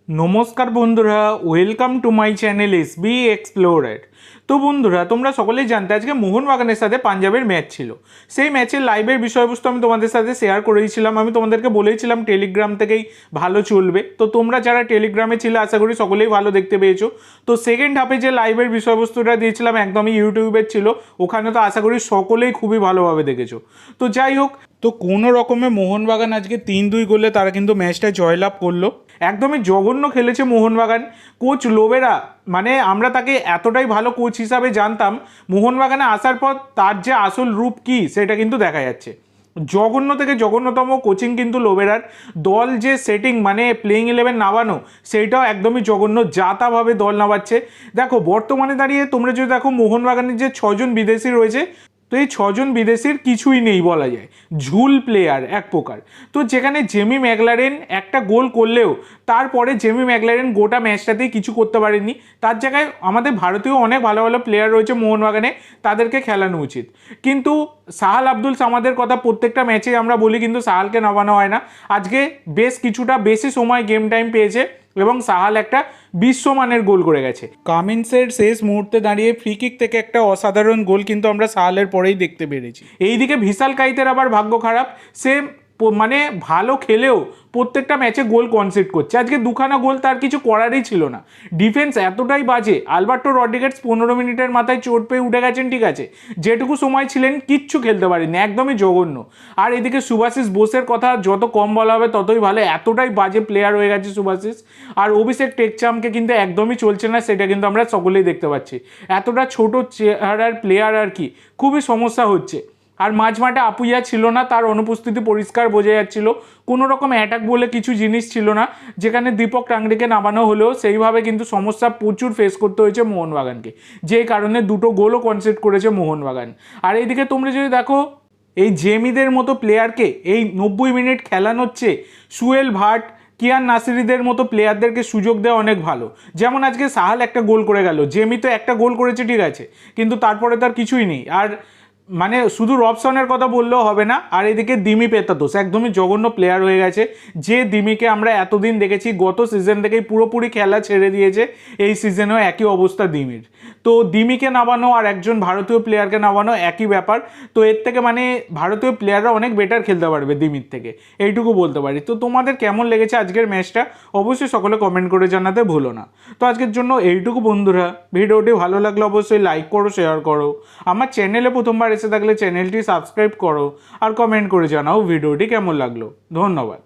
নমস্কার বন্ধুরা, welcome to my channel SB explorer. তো বন্ধুরা, তোমরা সকলেই জানতে আজকে মোহনবাগানের সাথে পাঞ্জাবের ম্যাচ ছিল। সেই ম্যাচের লাইভের বিষয়বস্তু আমি তোমাদের সাথে শেয়ার করেছিলাম। আমি তোমাদেরকে বলেছিলাম টেলিগ্রাম থেকেই ভালো চলবে। তো তোমরা যারা টেলিগ্রামে ছিলে আশা করি সকলেই ভালো দেখতে পেয়েছো। তো সেকেন্ড হাফে যে লাইভের বিষয়বস্তুটা দিয়েছিলাম একদমই ইউটিউবের ছিল, ওখানে তো আশা করি সকলেই খুবই ভালোভাবে দেখেছো। তো যাই হোক, তো কোনো রকমে মোহনবাগান আজকে 3-2 গোলে তারা কিন্তু ম্যাচটা জয়লাভ করলো। একদমই জঘন্য খেলেছে মোহনবাগান। কোচ লোবেরা, মানে আমরা তাকে এতটাই ভালো কোচ হিসাবে জানতাম, মোহনবাগানে আসার পর তার যে আসল রূপ কী সেটা কিন্তু দেখা যাচ্ছে। জঘন্য থেকে জঘন্যতম কোচিং কিন্তু লোবেরার। দল যে সেটিং, মানে প্লেইং 11 নামানো, সেইটাও একদমই জঘন্য, যা তাভাবে দল নামাচ্ছে। দেখো বর্তমানে দাঁড়িয়ে তোমরা যদি দেখো মোহনবাগানের যে 6জন বিদেশি রয়েছে, তো এই 6জন বিদেশির কিছুই নেই বলা যায়, ঝুল প্লেয়ার এক প্রকার। তো যেখানে জেমি ম্যাকলারেন একটা গোল করলেও তারপরে জেমি ম্যাকলারেন গোটা ম্যাচটাতেই কিছু করতে পারেননি। তার জায়গায় আমাদের ভারতীয় অনেক ভালো ভালো প্লেয়ার রয়েছে মোহনবাগানে, তাদেরকে খেলানো উচিত। কিন্তু সাহাল আব্দুল সামাদের কথা প্রত্যেকটা ম্যাচে আমরা বলি, কিন্তু সাহালকে নামানো হয় না। আজকে বেশ কিছুটা বেশি সময় গেম টাইম পেয়েছে এবং সাহাল একটা বিশ্বমানের গোল করে গেছে। কামিন্সের শেষ মুহূর্তে দাঁড়িয়ে ফ্রি কিক থেকে একটা অসাধারণ গোল কিন্তু আমরা সাহালের পরেই দেখতে পেরেছি। এইদিকে ভিশাল কাইতের আবার ভাগ্য খারাপ, সে মানে ভালো খেলেও প্রত্যেকটা ম্যাচে গোল কনসিড করছে। আজকে দুখানা গোল তার কিছু করারই ছিল না। ডিফেন্স এতটাই বাজে, আলবার্টো রড্রিগেজ 15 মিনিটের মাথায় চোট পেয়ে উঠে গেছেন, ঠিক আছে, যেটুকু সময় ছিলেন কিচ্ছু খেলতে পারেনি, একদমই জঘন্য। আর এদিকে সুভাশিস বোসের কথা যত কম বলা হবে ততই ভালো, এতটাই বাজে প্লেয়ার হয়ে গেছে সুভাশিস। আর অভিষেক টেকচামকে কিন্তু একদমই চলছে না, সেটা কিন্তু আমরা সকলেই দেখতে পাচ্ছি। এতটা ছোট চেহারার প্লেয়ার আর কি, খুবই সমস্যা হচ্ছে। আর মাঝমাঠে আপুইয়া ছিল না, তার অনুপস্থিতি পরিষ্কার বোঝা যাচ্ছিল। কোনো রকম অ্যাটাক বলে কিছু জিনিস ছিল না। যেখানে দীপক টাংরিকে নামানো হলেও সেইভাবে কিন্তু সমস্যা প্রচুর ফেস করতে হয়েছে মোহনবাগানকে, যেই কারণে দুটো গোলও কনসিড করেছে মোহনবাগান। আর এইদিকে তোমরা যদি দেখো, এই জেমিদের মতো প্লেয়ারকে এই 90 মিনিট খেলানো হচ্ছে, সুয়েল ভাট, কিয়ান নাসিরিদের মতো প্লেয়ারদেরকে সুযোগ দেওয়া অনেক ভালো। যেমন আজকে সাহাল একটা গোল করে গেল, জেমি তো একটা গোল করেছে ঠিক আছে, কিন্তু তারপরে তার কিছুই নেই। আর মানে শুধু রবসনের কথা বললেও হবে না। আর এদিকে দিমি পেতাতোস একদমই জঘন্য প্লেয়ার হয়ে গেছে। যে দিমিকে আমরা এতদিন দেখেছি, গত সিজন থেকেই পুরোপুরি খেলা ছেড়ে দিয়েছে, এই সিজনেও একই অবস্থা দিমির। তো দিমিকে নামানো আর একজন ভারতীয় প্লেয়ারকে নামানো একই ব্যাপার। তো এর থেকে মানে ভারতীয় প্লেয়াররা অনেক বেটার খেলতে পারবে দিমির থেকে, এইটুকু বলতে পারি। তো তোমাদের কেমন লেগেছে আজকের ম্যাচটা অবশ্যই সকলে কমেন্ট করে জানাতে ভুলো না। তো আজকের জন্য এইটুকু বন্ধুরা, ভিডিওটি ভালো লাগলে অবশ্যই লাইক করো, শেয়ার করো। আমার চ্যানেলে প্রথমবার এসে থাকলে চ্যানেলটি সাবস্ক্রাইব করো আর কমেন্ট করে জানাও ভিডিওটি কেমন লাগলো। ধন্যবাদ।